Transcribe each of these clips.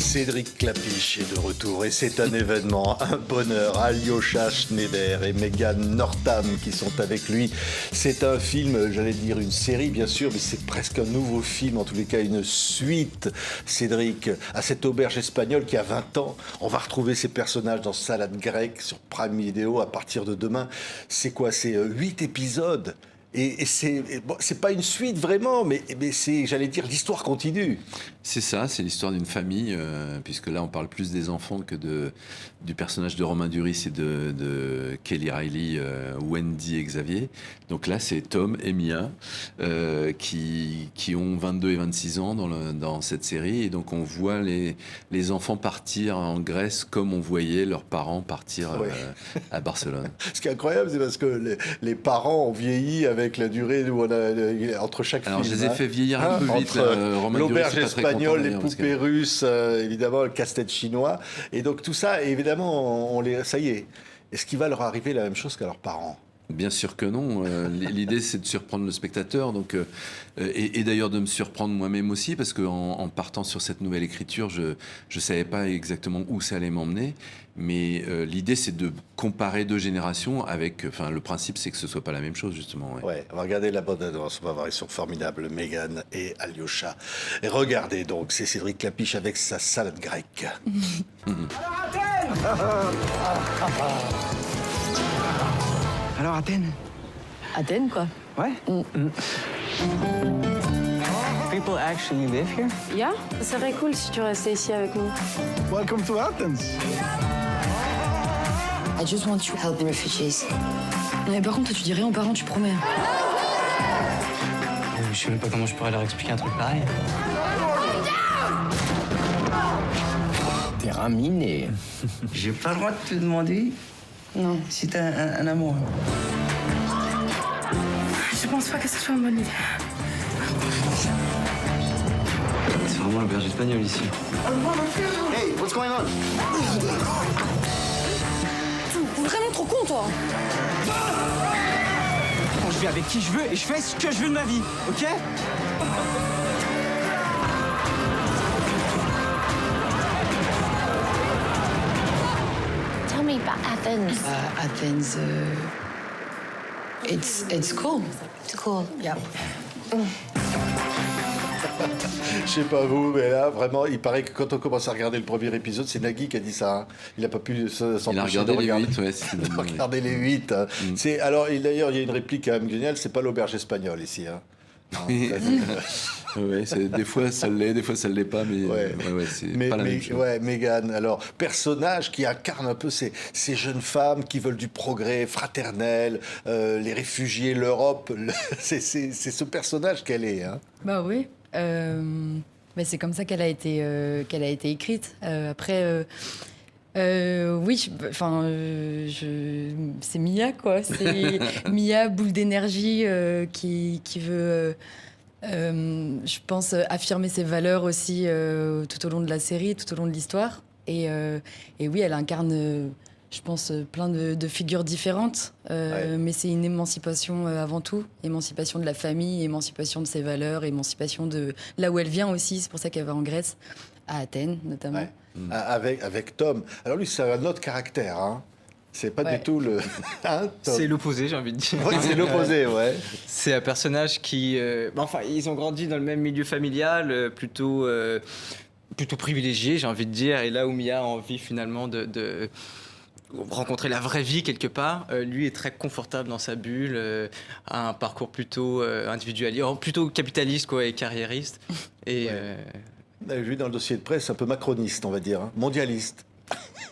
Cédric Klapisch est de retour et c'est un événement, un bonheur. Alyosha Schneider et Megan Northam qui sont avec lui. C'est un film, j'allais dire une série bien sûr, mais c'est presque un nouveau film, en tous les cas une suite. Cédric, à cette auberge espagnole qui a 20 ans, on va retrouver ces personnages dans Salade grecque sur Prime Video à partir de demain. C'est quoi? C'est 8 épisodes. Et c'est pas une suite vraiment, mais c'est, j'allais dire, l'histoire continue. C'est ça, c'est l'histoire d'une famille, puisque là on parle plus des enfants que du personnage de Romain Duris et de Kelly Riley, Wendy et Xavier. Donc là c'est Tom et Mia qui ont 22 et 26 ans dans cette série. Et donc on voit les enfants partir en Grèce comme on voyait leurs parents partir à Barcelone. Ce qui est incroyable, c'est parce que les parents ont vieilli avec la durée où on a, entre chaque film. Alors je les ai fait vieillir un peu vite. Romain l'auberge Duris, espagnole, les poupées russes, évidemment, le casse-tête chinois. Et donc tout ça, évidemment, ça y est. Est-ce qu'il va leur arriver la même chose qu'à leurs parents ? Bien sûr que non. L'idée, c'est de surprendre le spectateur, donc, et d'ailleurs de me surprendre moi-même aussi, parce qu'en partant sur cette nouvelle écriture, je ne savais pas exactement où ça allait m'emmener. Mais l'idée, c'est de comparer deux générations avec... Enfin, le principe, c'est que ce ne soit pas la même chose, justement. Ouais, on va regarder la bande annonce. On va voir, ils sont formidables, Megan et Alyosha. Et regardez donc, c'est Cédric Klapisch avec sa salade grecque. Alors Athènes? Athènes, quoi. Ouais. People actually live here? Yeah, ça serait cool si tu restais ici avec nous. Welcome to Athens. I just want to help the refugees. Mais par contre, toi, tu dis rien aux parents, tu promets. Je sais même pas comment je pourrais leur expliquer un truc pareil. Terrain miné. J'ai pas le droit de te demander. Non. Si t'as un amour. Je pense pas que ce soit une bonne idée. C'est vraiment l'auberge espagnole ici. Hey, what's going on? T'es vraiment trop con, toi. Je vais avec qui je veux et je fais ce que je veux de ma vie, ok? Tell me about Athens. Athens, it's cool. It's cool. Yeah. Je sais pas vous, mais là, vraiment, il paraît que quand on commence à regarder le premier épisode, c'est Nagui qui a dit ça. Hein. Il n'a pas pu s'empêcher de regarder les 8. Hein. Alors, d'ailleurs, il y a une réplique quand même géniale, c'est pas l'auberge espagnole ici. Hein. Ouais, des fois ça l'est, des fois ça ne l'est pas, mais c'est pas la même chose. Mégane, alors, personnage qui incarne un peu ces jeunes femmes qui veulent du progrès fraternel, les réfugiés, l'Europe, c'est ce personnage qu'elle est. Hein. Bah oui, mais c'est comme ça qu'elle a été écrite. Après... oui, enfin, c'est Mia, quoi. C'est Mia, boule d'énergie, qui veut, je pense, affirmer ses valeurs aussi tout au long de la série, tout au long de l'histoire. Et oui, elle incarne, je pense, plein de figures différentes. Mais c'est une émancipation avant tout. Émancipation de la famille, émancipation de ses valeurs, émancipation de là où elle vient aussi. C'est pour ça qu'elle va en Grèce, à Athènes notamment. Ouais. Avec Tom. Alors lui, c'est un autre caractère. Hein. C'est pas du tout le... Hein, c'est l'opposé, j'ai envie de dire. Oui, c'est l'opposé, ouais. C'est un personnage qui... enfin, ils ont grandi dans le même milieu familial, plutôt privilégié, j'ai envie de dire. Et là où Mia a envie finalement de rencontrer la vraie vie quelque part, lui est très confortable dans sa bulle, a un parcours plutôt individualiste, plutôt capitaliste quoi, et carriériste. Et... Vous avez vu dans le dossier de presse, un peu macroniste, on va dire, hein, mondialiste.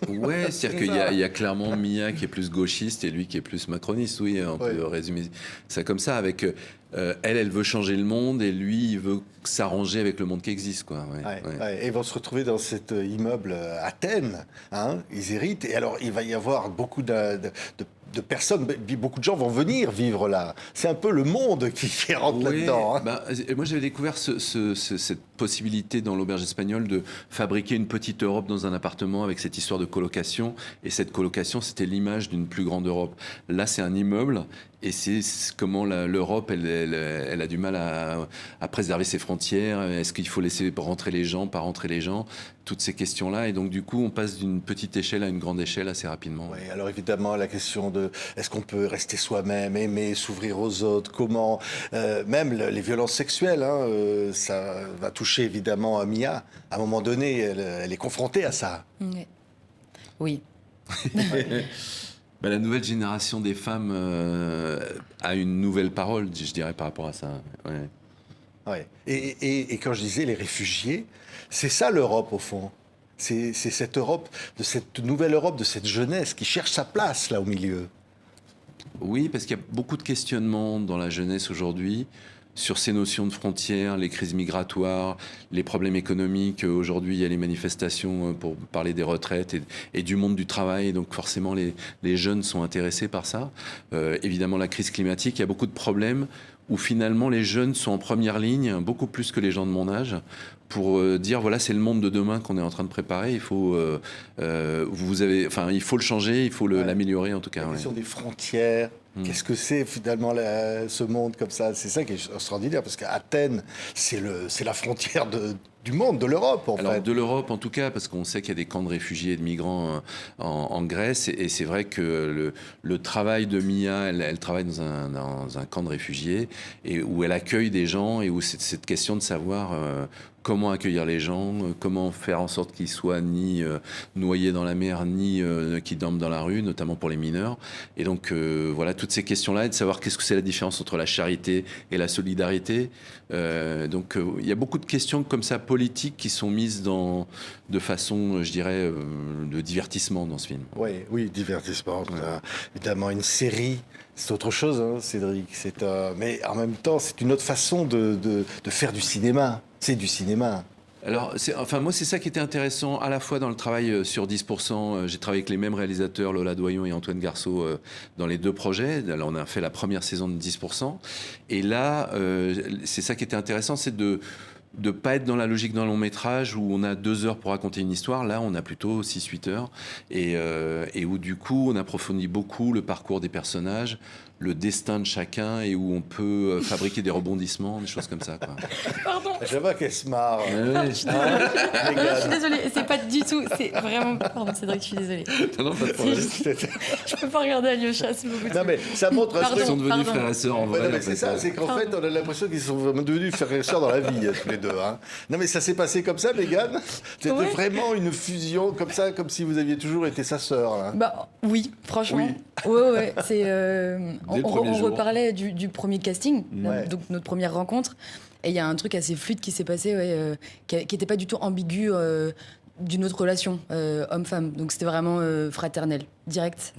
Ouais, c'est-à-dire qu'il y a clairement Mia qui est plus gauchiste et lui qui est plus macroniste, oui, on peut résumer ça comme ça, avec elle veut changer le monde et lui, il veut s'arranger avec le monde qui existe, quoi. Et ils vont se retrouver dans cet immeuble à Athènes, hein, ils héritent, et alors il va y avoir beaucoup de personnes, beaucoup de gens vont venir vivre là. C'est un peu le monde qui rentre là-dedans. Hein. Moi, j'avais découvert cette possibilité dans l'auberge espagnole de fabriquer une petite Europe dans un appartement avec cette histoire de colocation. Et cette colocation, c'était l'image d'une plus grande Europe. Là, c'est un immeuble Et c'est comment l'Europe, elle a du mal à préserver ses frontières. Est-ce qu'il faut laisser rentrer les gens, pas rentrer les gens? Toutes ces questions-là. Et donc, du coup, on passe d'une petite échelle à une grande échelle assez rapidement. Oui, alors évidemment, la question de est-ce qu'on peut rester soi-même, aimer, s'ouvrir aux autres, comment, même les violences sexuelles, hein, ça va toucher évidemment à Mia. À un moment donné, elle est confrontée à ça. Ouais. Oui. La nouvelle génération des femmes a une nouvelle parole, je dirais, par rapport à ça. Ouais. Ouais. Et quand je disais les réfugiés, c'est ça l'Europe au fond. C'est cette Europe, de cette nouvelle Europe, de cette jeunesse qui cherche sa place là au milieu. Oui, parce qu'il y a beaucoup de questionnements dans la jeunesse aujourd'hui sur ces notions de frontières, les crises migratoires, les problèmes économiques. Aujourd'hui, il y a les manifestations pour parler des retraites et du monde du travail. Donc forcément, les jeunes sont intéressés par ça. Évidemment, la crise climatique, il y a beaucoup de problèmes où finalement les jeunes sont en première ligne, beaucoup plus que les gens de mon âge, pour dire voilà, c'est le monde de demain qu'on est en train de préparer. Il faut, il faut le changer, il faut l'améliorer en tout cas. La question des frontières. Qu'est-ce que c'est finalement ce monde comme ça? C'est ça qui est extraordinaire, parce qu'Athènes, c'est la frontière du monde, de l'Europe en fait. De l'Europe en tout cas, parce qu'on sait qu'il y a des camps de réfugiés et de migrants en Grèce, et c'est vrai que le travail de Mia, elle travaille dans un camp de réfugiés, et où elle accueille des gens, et où c'est cette question de savoir comment accueillir les gens, comment faire en sorte qu'ils soient ni noyés dans la mer, ni qu'ils dorment dans la rue, notamment pour les mineurs. Et donc voilà, toutes ces questions-là, et de savoir qu'est-ce que c'est la différence entre la charité et la solidarité. Donc il y a beaucoup de questions comme ça politiques qui sont mises de façon, je dirais, de divertissement dans ce film. Oui, divertissement. Évidemment, une série, c'est autre chose, hein, Cédric. Mais en même temps, c'est une autre façon de faire du cinéma. C'est du cinéma. Alors, moi, c'est ça qui était intéressant, à la fois dans le travail sur 10%. J'ai travaillé avec les mêmes réalisateurs, Lola Doyon et Antoine Garceau, dans les 2 projets. Là, on a fait la première saison de 10%. Et là, c'est ça qui était intéressant, c'est de ne pas être dans la logique d'un long métrage où on a 2 heures pour raconter une histoire. Là, on a plutôt 6-8 heures. Et où, du coup, on approfondit beaucoup le parcours des personnages, le destin de chacun, et où on peut fabriquer des rebondissements, des choses comme ça, quoi. Pardon. Je vois qu'elle se marre. Je suis désolée, c'est pas du tout, c'est vraiment... Pardon Cédric, je suis désolée. Non, pas de problème. Je peux pas regarder Alyosha, c'est beaucoup trop... Non mais ça montre un truc. Ils sont devenus frères et sœurs en vrai. Non, mais c'est ça, c'est qu'en fait, on a l'impression qu'ils sont vraiment devenus frères et sœurs dans la vie, tous les 2. Hein. Non mais ça s'est passé comme ça, Mégane? C'était vraiment une fusion comme ça, comme si vous aviez toujours été sa sœur. Hein. Bah oui, franchement. Ouais, c'est... On reparlait du premier casting, donc notre première rencontre, et il y a un truc assez fluide qui s'est passé, qui n'était pas du tout ambigu d'une autre relation homme-femme. Donc c'était vraiment fraternel, direct.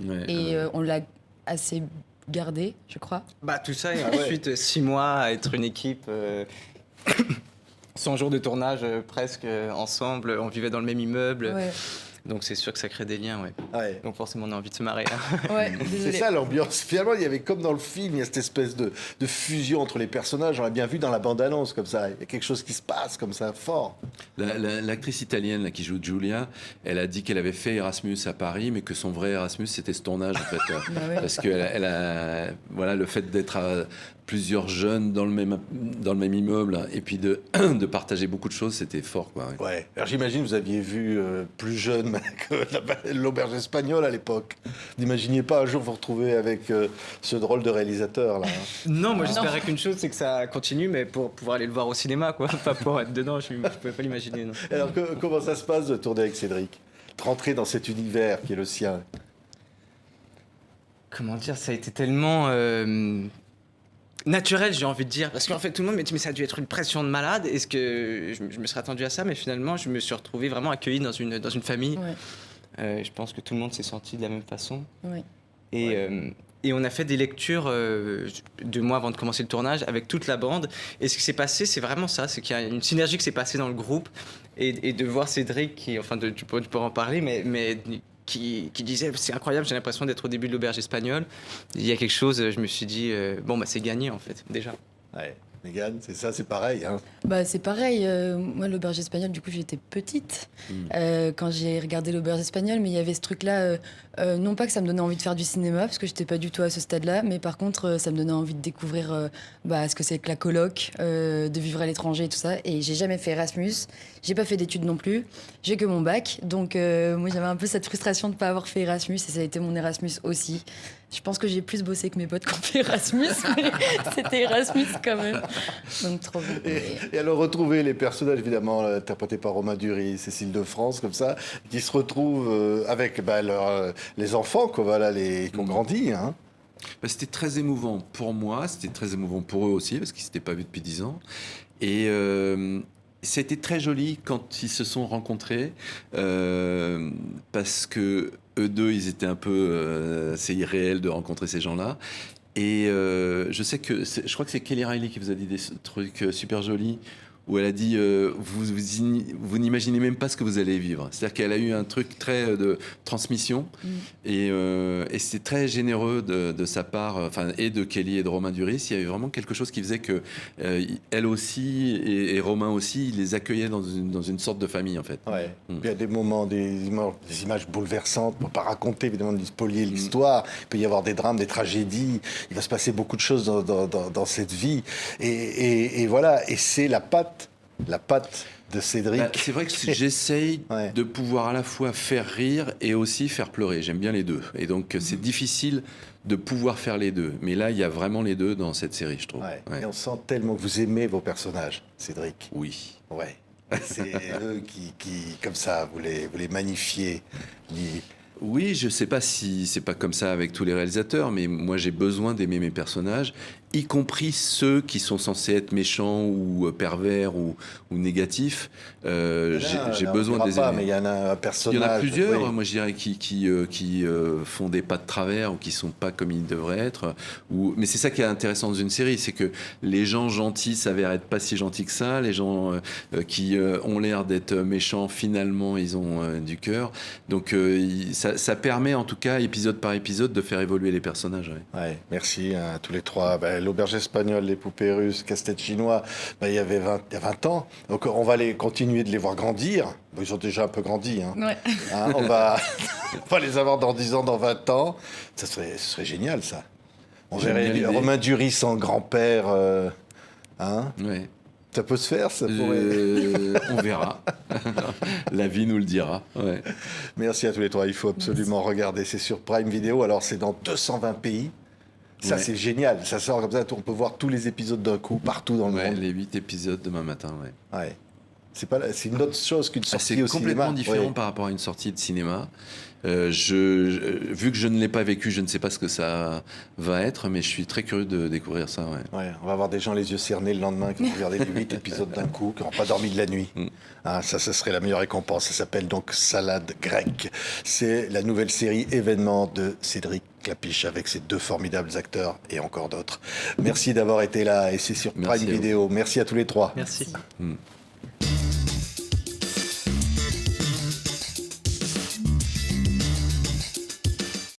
On l'a assez gardé, je crois. Bah tout ça, et ensuite 6 mois à être une équipe... 100 jours de tournage presque ensemble, on vivait dans le même immeuble. Ouais. Donc c'est sûr que ça crée des liens, Donc forcément on a envie de se marrer. C'est ça l'ambiance. Finalement, il y avait comme dans le film, il y a cette espèce de fusion entre les personnages. On l'a bien vu dans la bande-annonce comme ça. Il y a quelque chose qui se passe comme ça, fort. L'actrice italienne là, qui joue Giulia, elle a dit qu'elle avait fait Erasmus à Paris, mais que son vrai Erasmus c'était ce tournage en fait, parce que le fait d'être plusieurs jeunes dans le même immeuble, et puis de partager beaucoup de choses, c'était fort, quoi. Ouais. Alors j'imagine vous aviez vu plus jeune que l'auberge espagnole à l'époque. Vous n'imaginiez pas un jour vous retrouver avec ce drôle de réalisateur là? Non, moi j'espérais qu'une chose, c'est que ça continue, mais pour pouvoir aller le voir au cinéma, quoi. Pas pour être dedans, je pouvais pas l'imaginer. Non. Alors comment ça se passe de tourner avec Cédric, de rentrer dans cet univers qui est le sien? Comment dire, ça a été tellement naturel, j'ai envie de dire, parce qu'en fait tout le monde m'a dit mais ça a dû être une pression de malade. Est-ce que je me serais attendu à ça? Mais finalement je me suis retrouvé vraiment accueilli dans une famille. Je pense que tout le monde s'est senti de la même façon. Et on a fait des lectures 2 mois avant de commencer le tournage avec toute la bande. Et ce qui s'est passé, c'est vraiment ça, c'est qu'il y a une synergie qui s'est passée dans le groupe, et de voir Cédric, tu pourras en parler, mais qui disait c'est incroyable, j'ai l'impression d'être au début de l'auberge espagnole. Il y a quelque chose, je me suis dit c'est gagné en fait déjà. Mégane, c'est ça, c'est pareil. Hein. Bah, c'est pareil. Moi, l'auberge espagnole, du coup, j'étais petite quand j'ai regardé l'auberge espagnole, mais il y avait ce truc-là. Non pas que ça me donnait envie de faire du cinéma, parce que j'étais pas du tout à ce stade-là, mais par contre, ça me donnait envie de découvrir ce que c'est que la coloc, de vivre à l'étranger et tout ça. Et j'ai jamais fait Erasmus. J'ai pas fait d'études non plus. J'ai que mon bac. Donc, moi, j'avais un peu cette frustration de pas avoir fait Erasmus, et ça a été mon Erasmus aussi. Je pense que j'ai plus bossé que mes potes qui ont fait Erasmus, mais c'était Erasmus quand même. Donc, trop bien. Et alors, retrouver les personnages, évidemment, interprétés par Romain Duris, Cécile de France, comme ça, qui se retrouvent avec les enfants, quoi, voilà, qui ont grandi. Hein. Bah, c'était très émouvant pour moi, c'était très émouvant pour eux aussi, parce qu'ils ne s'étaient pas vus depuis 10 ans. Et c'était très joli quand ils se sont rencontrés, parce que eux deux, ils étaient un peu... c'est irréel de rencontrer ces gens-là. Et je sais que... Je crois que c'est Kelly Reilly qui vous a dit des trucs super jolis, où elle a dit vous n'imaginez même pas ce que vous allez vivre. C'est-à-dire qu'elle a eu un truc très de transmission et c'est très généreux de sa part, et de Kelly et de Romain Duris. Il y avait vraiment quelque chose qui faisait que elle aussi et Romain aussi, ils les accueillaient dans une sorte de famille en fait. Ouais. Puis il y a des moments, des images bouleversantes. On ne peut pas raconter évidemment de spolier l'histoire. Il peut y avoir des drames, des tragédies. Il va se passer beaucoup de choses dans cette vie. Et voilà. Et c'est la patte de Cédric. C'est vrai que j'essaye de pouvoir à la fois faire rire et aussi faire pleurer. J'aime bien les deux. Et donc, c'est difficile de pouvoir faire les deux. Mais là, il y a vraiment les deux dans cette série, je trouve. Ouais. Et on sent tellement que vous aimez vos personnages, Cédric. Oui. Ouais. C'est eux qui, comme ça, vous les magnifiez. Oui, je ne sais pas si c'est pas comme ça avec tous les réalisateurs, mais moi, j'ai besoin d'aimer mes personnages, y compris ceux qui sont censés être méchants ou pervers ou négatifs. J'ai besoin de les aimer. Mais il y en a un personnage. Il y en a plusieurs, oui. moi je dirais, qui font des pas de travers ou qui sont pas comme ils devraient être. Mais c'est ça qui est intéressant dans une série, c'est que les gens gentils s'avèrent être pas si gentils que ça. Les gens qui ont l'air d'être méchants, finalement, ils ont du cœur. Donc ça permet, en tout cas, épisode par épisode, de faire évoluer les personnages. Ouais, merci à tous les trois. L'auberge espagnole, les poupées russes, casse-tête chinois, il y a 20 ans. Donc on va continuer de les voir grandir. Ils ont déjà un peu grandi. Hein. Ouais. Hein, on va les avoir dans 10 ans, dans 20 ans. Ce serait génial, ça. On verrait Romain Duris en grand-père. Hein. Ouais. Ça peut se faire, ça pourrait... On verra. La vie nous le dira. Ouais. Merci à tous les trois. Il faut absolument regarder. C'est sur Prime Video. Alors, c'est dans 220 pays. Ça, c'est génial. Ça sort comme ça. On peut voir tous les épisodes d'un coup, partout dans le monde. Les 8 épisodes demain matin. Ouais. C'est une autre chose qu'une sortie au cinéma. C'est complètement différent par rapport à une sortie de cinéma. Vu que je ne l'ai pas vécu, je ne sais pas ce que ça va être, mais je suis très curieux de découvrir ça. Ouais. On va avoir des gens les yeux cernés le lendemain qui vont regarder les 8 épisodes d'un coup, qui n'ont pas dormi de la nuit. Ça serait la meilleure récompense. Ça s'appelle donc Salade grecque. C'est la nouvelle série événement de Cédric Klapisch avec ses deux formidables acteurs et encore d'autres. Merci d'avoir été là et c'est sur Prime Video. Merci à tous les trois. Merci.